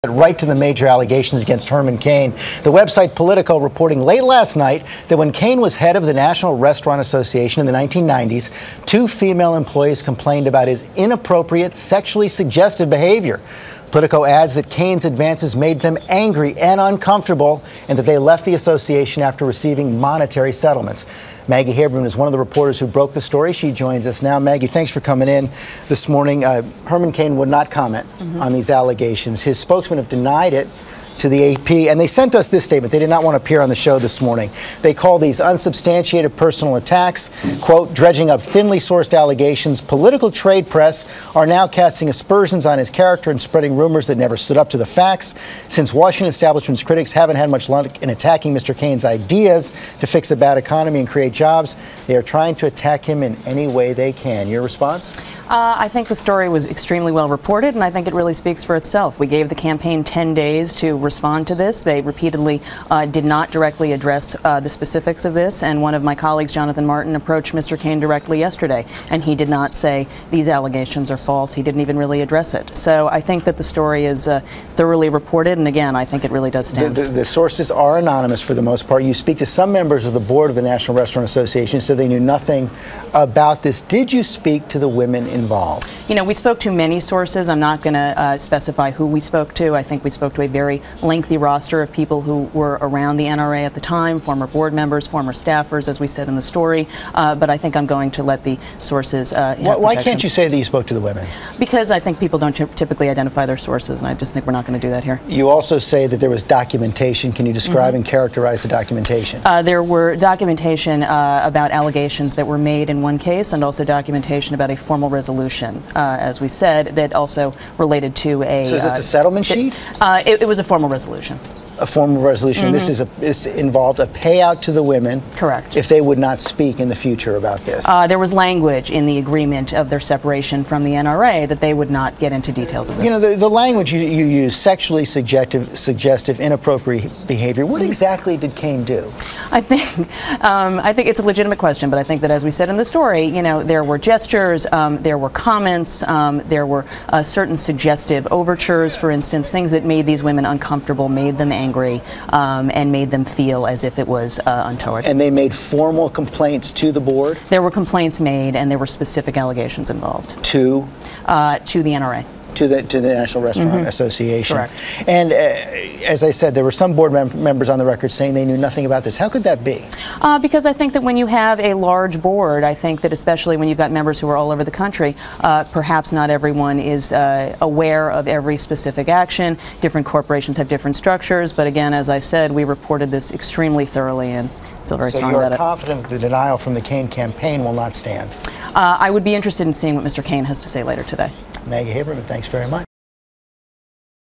Right to the major allegations against Herman Cain. The website Politico reporting late last night that when Cain was head of the National Restaurant Association in the 1990s, two female employees complained about his inappropriate, sexually suggestive behavior. Politico adds that Cain's advances made them angry and uncomfortable, and that they left the association after receiving monetary settlements. Maggie Haberman is one of the reporters who broke the story. She joins us now. Maggie, thanks for coming in this morning. Herman Cain would not comment on these allegations. His spokesmen have denied it to the AP, and they sent us this statement. They did not want to appear on the show this morning. They call these unsubstantiated personal attacks, quote, dredging up thinly sourced allegations. Political trade press are now casting aspersions on his character and spreading rumors that never stood up to the facts. Since Washington establishment's critics haven't had much luck in attacking Mr. Cain's ideas to fix a bad economy and create jobs, they are trying to attack him in any way they can. Your response? I think the story was extremely well reported, and I think it really speaks for itself. We gave the campaign 10 days to respond to this. They repeatedly did not directly address the specifics of this, and one of my colleagues, Jonathan Martin, approached Mr. Cain directly yesterday, and he did not say these allegations are false. He didn't even really address it. So I think that the story is thoroughly reported, and again, I think it really does stand. The sources are anonymous for the most part. You speak to some members of the board of the National Restaurant Association who said they knew nothing about this. Did you speak to the women involved? You know, we spoke to many sources. I'm not going to specify who we spoke to. I think we spoke to a very lengthy roster of people who were around the NRA at the time, former board members, former staffers, as we said in the story. But I think I'm going to let the sources Why can't you say that you spoke to the women? Because I think people don't typically identify their sources, and I just think we're not going to do that here. You also say that there was documentation. Can you describe and characterize the documentation? There were documentation about allegations that were made in one case, and also documentation about a formal resolution, as we said, that also related to a... So is this a settlement sheet? It was a formal resolution. A formal resolution. This involved a payout to the women. Correct. If they would not speak in the future about this. There was language in the agreement of their separation from the NRA that they would not get into details of this. You know, the language you use, sexually suggestive, inappropriate behavior. What exactly did Cain do? I think it's a legitimate question, but I think that, as we said in the story, you know, there were gestures, there were comments, there were certain suggestive overtures, for instance, things that made these women uncomfortable, made them angry, and made them feel as if it was untoward. And they made formal complaints to the board? There were complaints made, and there were specific allegations involved. To the NRA. To the National Restaurant Association. Correct. And as I said, there were some board members on the record saying they knew nothing about this. How could that be? Because I think that when you have a large board, I think that especially when you've got members who are all over the country, perhaps not everyone is aware of every specific action. Different corporations have different structures, but again, as I said, we reported this extremely thoroughly and feel very strong about it. So you're confident the denial from the Cain campaign will not stand? I would be interested in seeing what Mr. Cain has to say later today. Maggie Haberman, thanks very much.